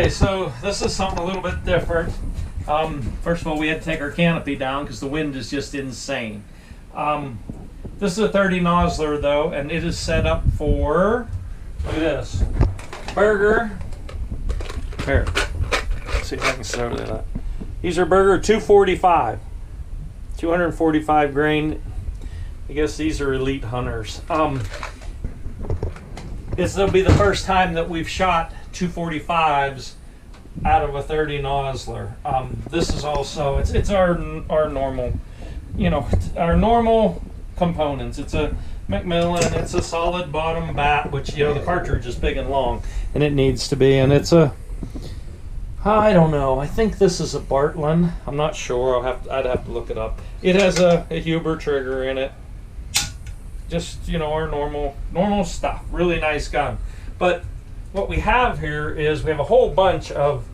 Okay, so this is something a little bit different. First of all, we had to take our canopy down because the wind is just insane. This is a 30 Nosler though, and it is set up for, look at this, burger. Here, let's see if I can show that. These are burger 245, 245 grain. I guess these are elite hunters. This will be the first time that we've shot 245s out of a 30 Nosler. This is also, it's our normal, you know, our normal components. It's a Macmillan, it's a solid bottom bat, which, you know, the cartridge is big and long, and it needs to be, and it's a, I don't know, I think this is a Bartlett. I'm not sure, I'd have to look it up. It has a Huber trigger in it. Just, you know, our normal stuff. Really nice gun. But what we have here is we have a whole bunch of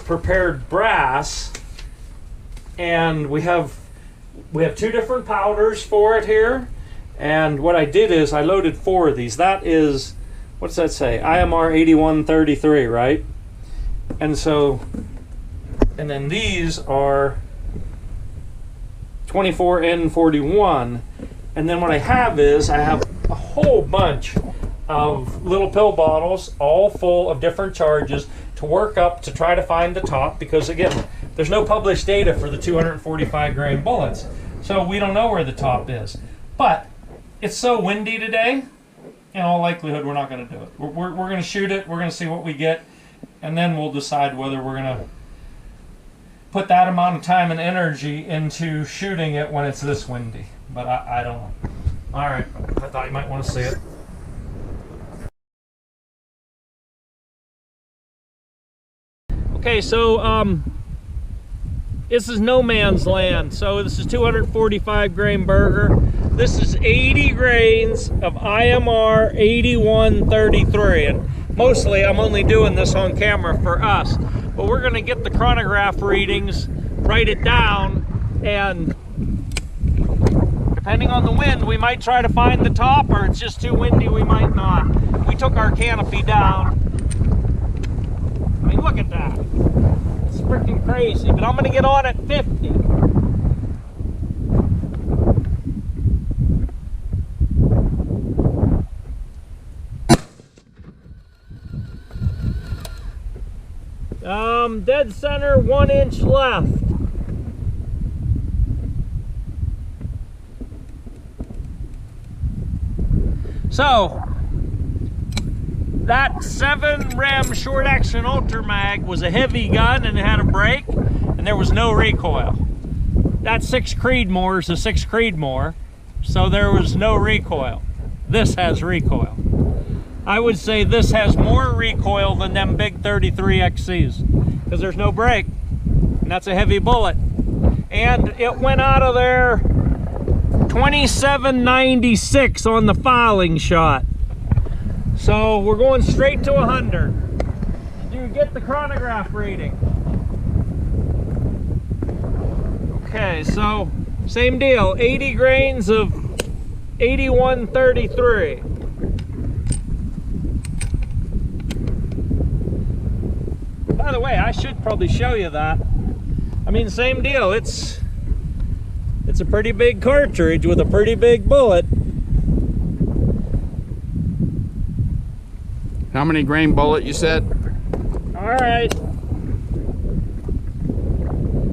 prepared brass, and we have two different powders for it here. And what I did is I loaded 4 of these. That is, what's that say? IMR 8133, right? And so, and then these are 24N41, and then what I have is I have a whole bunch of little pill bottles, all full of different charges to work up to try to find the top, because again, there's no published data for the 245 grain bullets, so we don't know where the top is. But it's so windy today, in all likelihood we're not going to do it. We're going to shoot it, we're going to see what we get, and then we'll decide whether we're going to put that amount of time and energy into shooting it when it's this windy. But I don't know. All right, I thought you might want to see it. Okay, so this is no man's land. So this is 245 grain burger. This is 80 grains of IMR 8133, and mostly I'm only doing this on camera for us. But we're going to get the chronograph readings, write it down, and depending on the wind, we might try to find the top, or it's just too windy, we might not. We took our canopy down. I mean, look at that. It's freaking crazy, but I'm going to get on at 50. Dead center, 1 inch left. So, that 7 rem short action ultra mag was a heavy gun and it had a brake, and there was no recoil. That 6 Creedmoor is a 6 Creedmoor, so there was no recoil. This has recoil. I would say this has more recoil than them big 33 XCs, because there's no brake, and that's a heavy bullet. And it went out of there 2796 on the filing shot. So we're going straight to 100. You get the chronograph reading. Okay, so same deal, 80 grains of 8133. By the way, I should probably show you that. I mean, same deal. It's a pretty big cartridge with a pretty big bullet. How many grain bullet you said? All right. I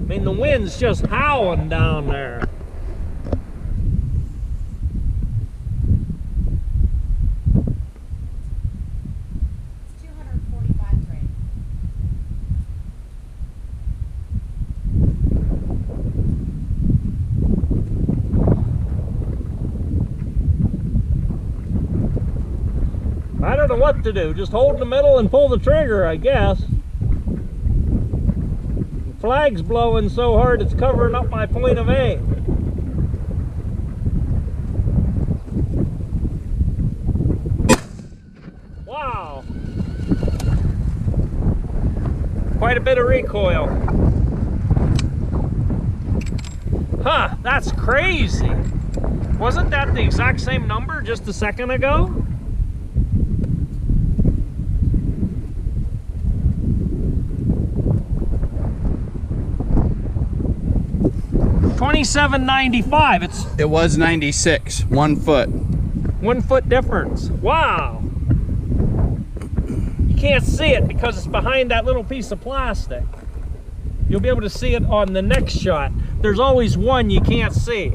mean, the wind's just howling down there. I don't know what to do. Just hold in the middle and pull the trigger, I guess. The flag's blowing so hard it's covering up my point of aim. Wow. Quite a bit of recoil. Huh, that's crazy. Wasn't that the exact same number just a second ago? 27.95. It was 96, 1 foot. 1 foot difference. Wow. You can't see it because it's behind that little piece of plastic. You'll be able to see it on the next shot. There's always one you can't see.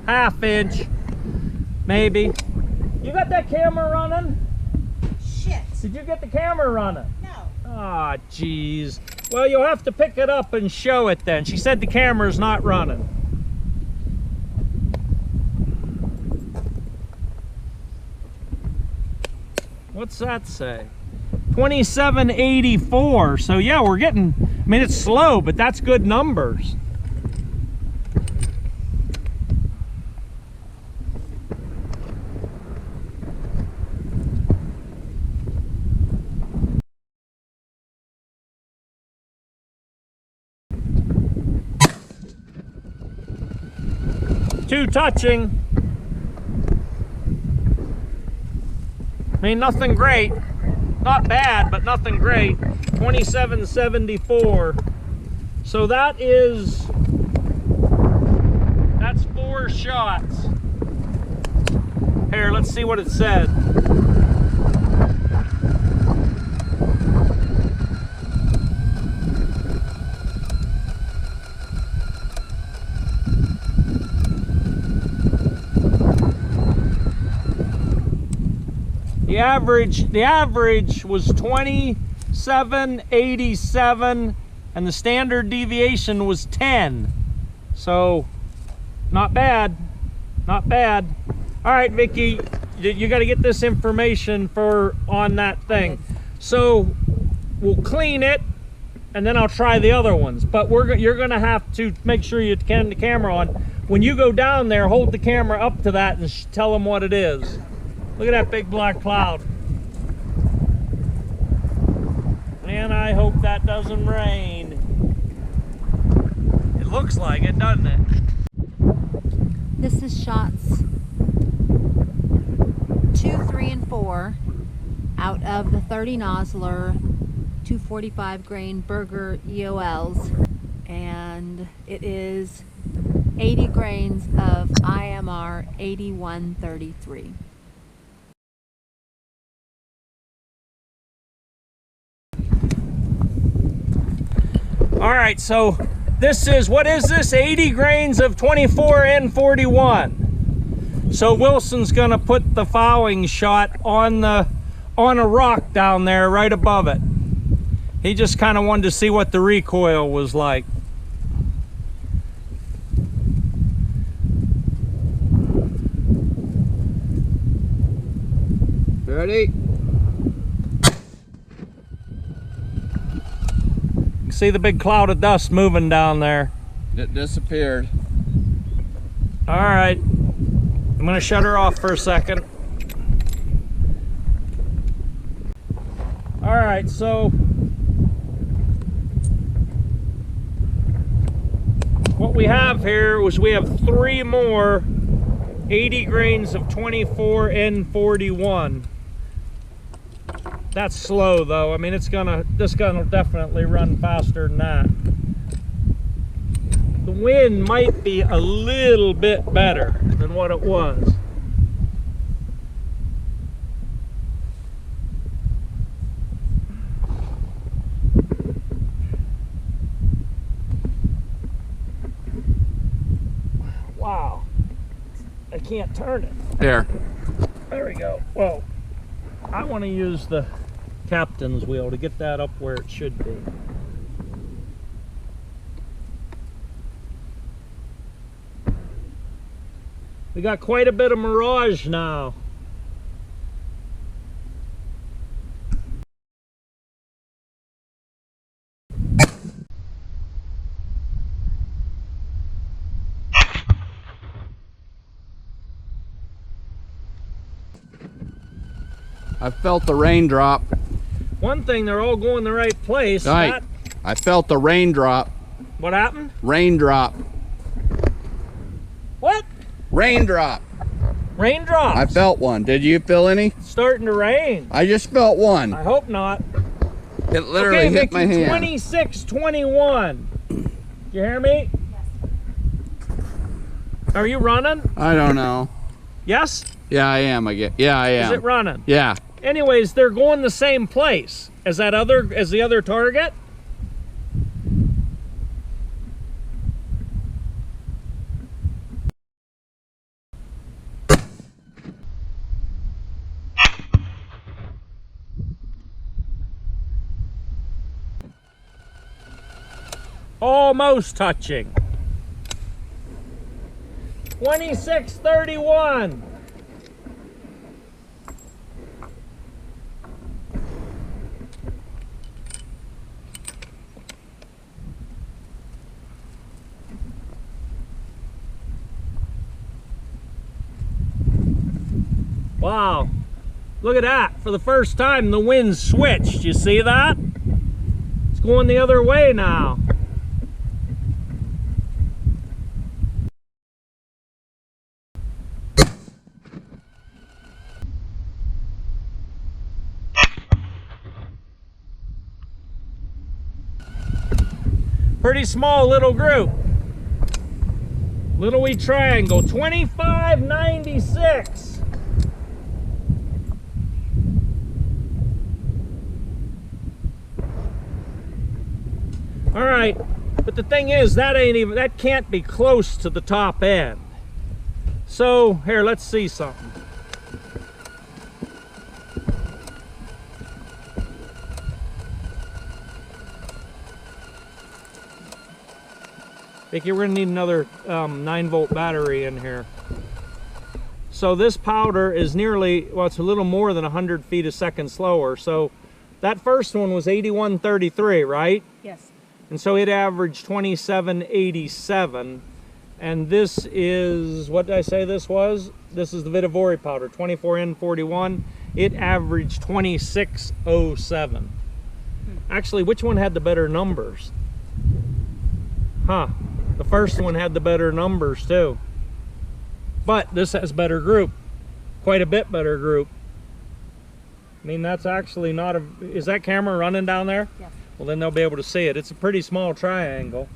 Half inch, maybe. You got that camera running? Shit. Did you get the camera running? No. Ah, jeez. Well, you'll have to pick it up and show it then. She said the camera's not running. What's that say? 27.84. So yeah, we're getting, I mean, it's slow, but that's good numbers. Two touching. I mean, nothing great. Not bad, but nothing great. 27.74. So that's 4 shots. Here, let's see what it said. The average was 27.87 and the standard deviation was 10. So not bad, not bad. All right, Vicky, you got to get this information on that thing. So we'll clean it and then I'll try the other ones. But you're gonna have to make sure you can the camera on. When you go down there, hold the camera up to that and tell them what it is. Look at that big black cloud. And I hope that doesn't rain. It looks like it, doesn't it? This is shots 2, 3, and 4 out of the 30 Nosler 245 grain Burger EOLs, and it is 80 grains of IMR 8133. All right, so this is, what is this? 80 grains of 24N41. So Wilson's gonna put the fouling shot on a rock down there right above it. He just kind of wanted to see what the recoil was like. Ready? See the big cloud of dust moving down there. It disappeared. All right, I'm gonna shut her off for a second. All right, so what we have here was we have 3 more 80 grains of 24N41. That's slow though. I mean, this gun will definitely run faster than that. The wind might be a little bit better than what it was. Wow. I can't turn it. There. There we go. Whoa. I want to use the captain's wheel to get that up where it should be. We got quite a bit of mirage now. I felt the raindrop. One thing, they're all going the right place. Right. I felt the raindrop. What happened? Raindrop. What? Raindrop. Raindrops. I felt one. Did you feel any? It's starting to rain. I just felt one. I hope not. It literally hit my hand. 26-21. You hear me? Yes. Are you running? I don't know. Yes? Yeah, I am. Yeah, I am. Is it running? Yeah. Anyways, they're going the same place as the other target. Almost touching. 26-31. Wow. Look at that. For the first time, the wind switched. You see that? It's going the other way now. Pretty small little group. Little wee triangle. 25.96. All right, but the thing is, that can't be close to the top end. So here, let's see something. Vicky, we're gonna need another 9-volt battery in here. So this powder is nearly, well, it's a little more than 100 feet a second slower. So that first one was 81.33, right? Yes. And so it averaged 27.87. And this is, what did I say this was? This is the Vitavori powder, 24N41. It averaged 26.07. Actually, which one had the better numbers? Huh. The first one had the better numbers too. But this has better group. Quite a bit better group. I mean, that's actually not a... Is that camera running down there? Yes. Well, then they'll be able to see it. It's a pretty small triangle.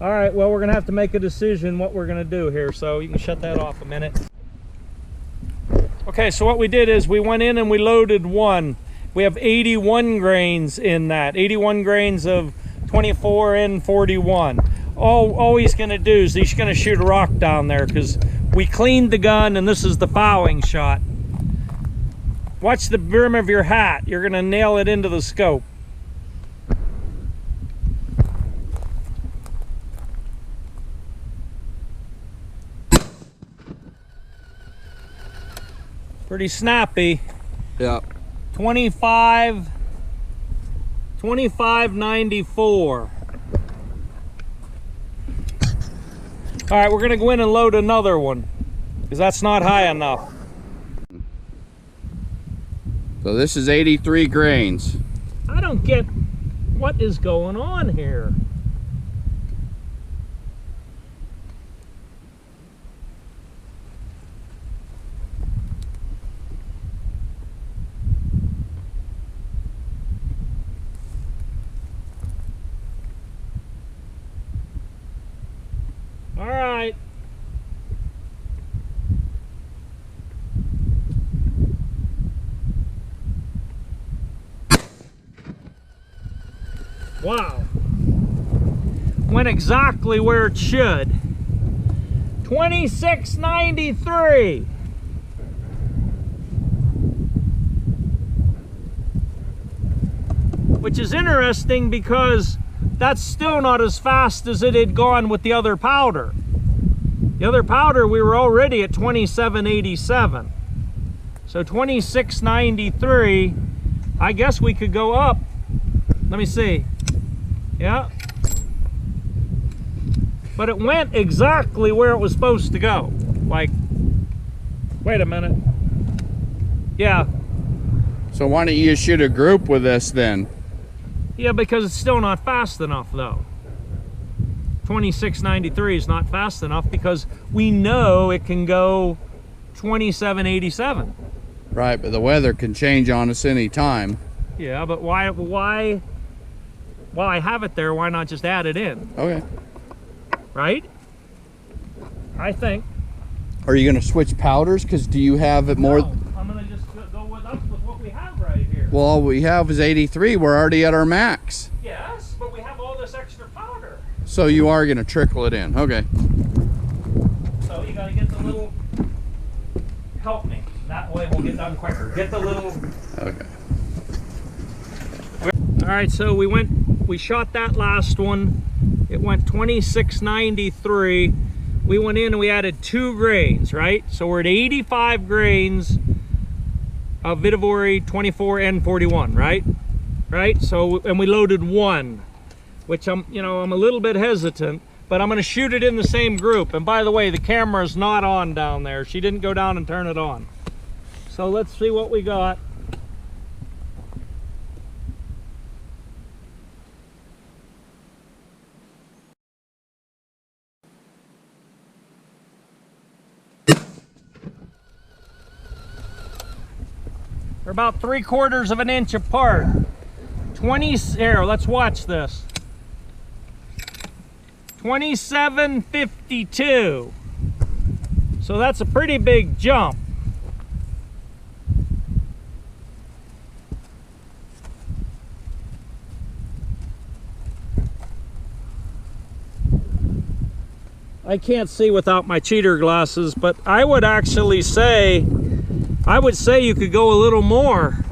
All right, well, we're going to have to make a decision what we're going to do here. So you can shut that off a minute. Okay, so what we did is we went in and we loaded one. We have 81 grains in that. 81 grains of 24N41. All he's going to do is he's going to shoot a rock down there because we cleaned the gun and this is the fouling shot. Watch the brim of your hat. You're going to nail it into the scope. Pretty snappy. Yeah. 25.94. All right, we're gonna go in and load another one because that's not high enough. So this is 83 grains. I don't get what is going on here. All right. Wow. Went exactly where it should. 26.93. Which is interesting because that's still not as fast as it had gone with the other powder. The other powder, we were already at 27.87. So 26.93, I guess we could go up. Let me see. Yeah. But it went exactly where it was supposed to go. Like, wait a minute. Yeah, So why don't you just shoot a group with this then? Yeah, because it's still not fast enough though. 2693 is not fast enough because we know it can go 2787. Right, but the weather can change on us any time. Yeah, but why while I have it there, why not just add it in? Okay. Right? I think. Are you gonna switch powders? Because do you have it more? No, I'm gonna just go with what we have right here. Well, all we have is 83. We're already at our max. Yes, but we have all this extra powder. So you are gonna trickle it in. Okay. So you gotta get the little. Help me. That way we'll get done quicker. Get the little. Okay. All right, so we shot that last one. It went 2693. We went in and we added 2 grains, right? So we're at 85 grains of Vitivory 24N41, right? Right? So, and we loaded 1, which I'm a little bit hesitant, but I'm gonna shoot it in the same group. And by the way, the camera's not on down there. She didn't go down and turn it on. So let's see what we got. They're about 3/4 of an inch apart. Here, let's watch this. 2752. So that's a pretty big jump. I can't see without my cheater glasses, but I would actually say you could go a little more.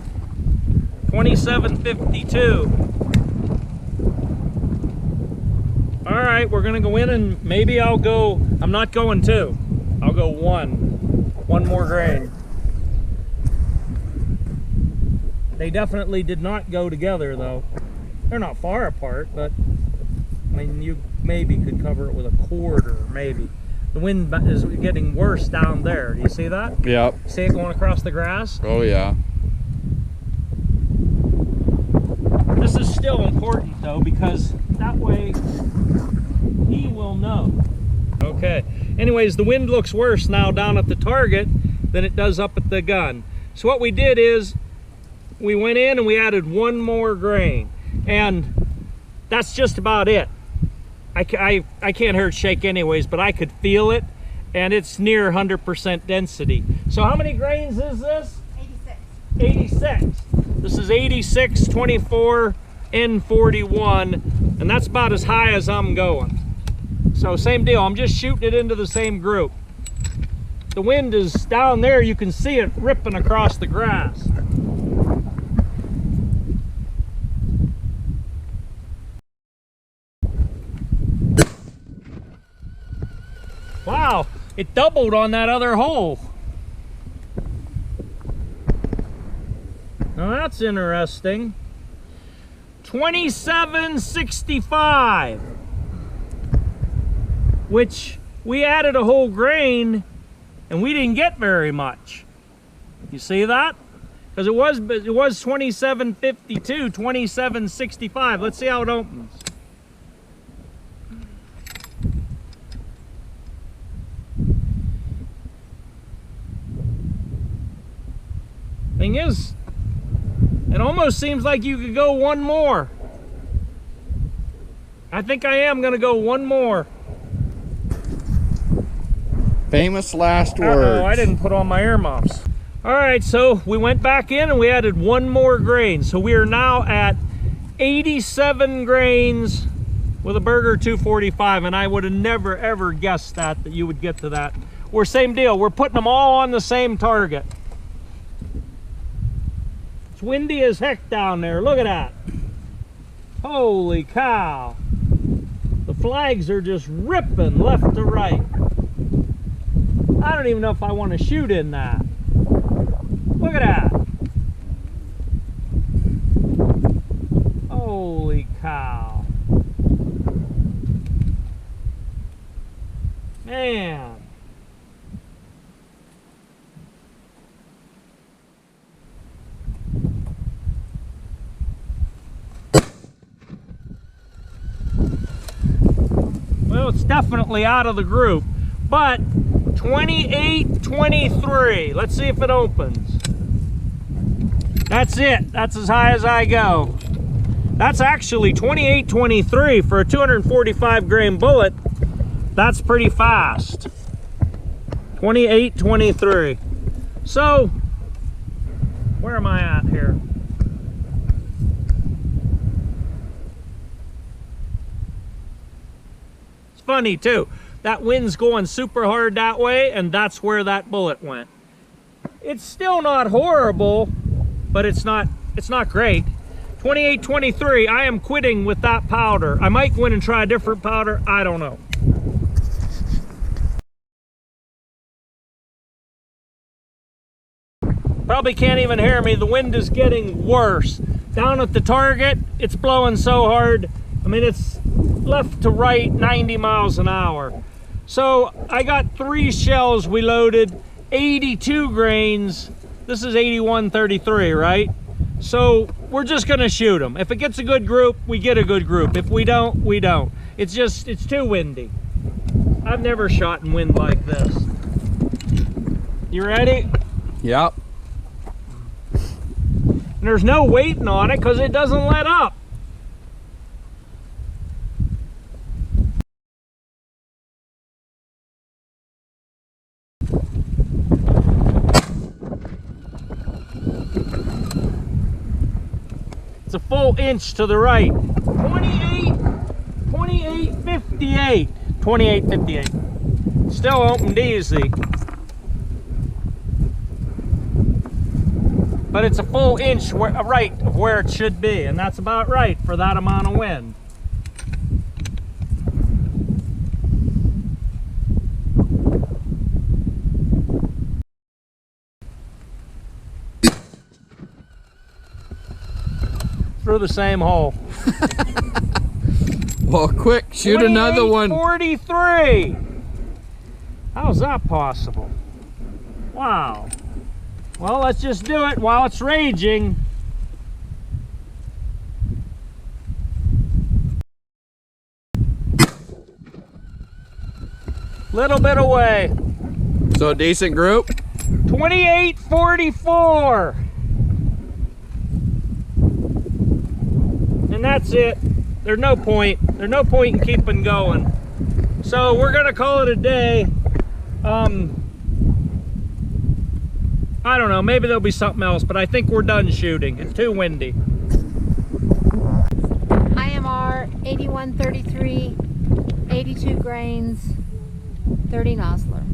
2752. All right, we're gonna go in and maybe I'll go, I'm not going 2. I'll go 1 more grain. They definitely did not go together though. They're not far apart, but I mean, you maybe could cover it with a 1/4, maybe. The wind is getting worse down there. Do you see that? Yep. See it going across the grass? Oh yeah. This is still important though, because that way he will know. Okay. Anyways, the wind looks worse now down at the target than it does up at the gun. So what we did is we went in and we added 1 more grain, and that's just about it. I can't hear it shake anyways, but I could feel it, and it's near 100% density. So how many grains is this? 86. 86. This is 86 24 N41, and that's about as high as I'm going. So same deal, I'm just shooting it into the same group. The wind is down there, you can see it ripping across the grass. Wow, it doubled on that other hole. Now that's interesting. 2765, which we added a whole grain and we didn't get very much. You see that? Because it was 2752, 2765. Let's see how it opens. Thing is, it almost seems like you could go 1 more. I think I am gonna go 1 more. Famous last words. Uh-oh, I didn't put on my earmuffs. All right, so we went back in and we added 1 more grain. So we are now at 87 grains with a Burger 245, and I would have never ever guessed that you would get to that. We're same deal, we're putting them all on the same target. It's windy as heck down there, look at that. Holy cow. The flags are just ripping left to right. I don't even know if I want to shoot in that. Look at that. Holy cow. Man. Well, it's definitely out of the group. But 28.23. Let's see if it opens. That's it. That's as high as I go. That's actually 28.23 for a 245 grain bullet. That's pretty fast. 28.23. So, where am I at here? It's funny too. That wind's going super hard that way, and that's where that bullet went. It's still not horrible, but it's not great. 28.23, I am quitting with that powder. I might go in and try a different powder, I don't know. Probably can't even hear me, the wind is getting worse. Down at the target, it's blowing so hard. I mean, it's left to right 90 miles an hour. So I got 3 shells we loaded, 82 grains. This is 81.33, right? So we're just gonna shoot them. If it gets a good group, we get a good group. If we don't, we don't. It's too windy. I've never shot in wind like this. You ready? Yep. And there's no waiting on it because it doesn't let up. It's a full inch to the right. 28.58. 28.58. Still opened easy. But it's a full inch right of where it should be, and that's about right for that amount of wind. Through the same hole. Well, quick, shoot another one. 43. How's that possible? Wow. Well, let's just do it while it's raging. Little bit away. So a decent group? 28.44. And that's it. There's no point in keeping going. So we're gonna call it a day. I don't know, maybe there'll be something else, but I think we're done shooting. It's too windy. IMR 81.33, 82 grains, 30 Nosler.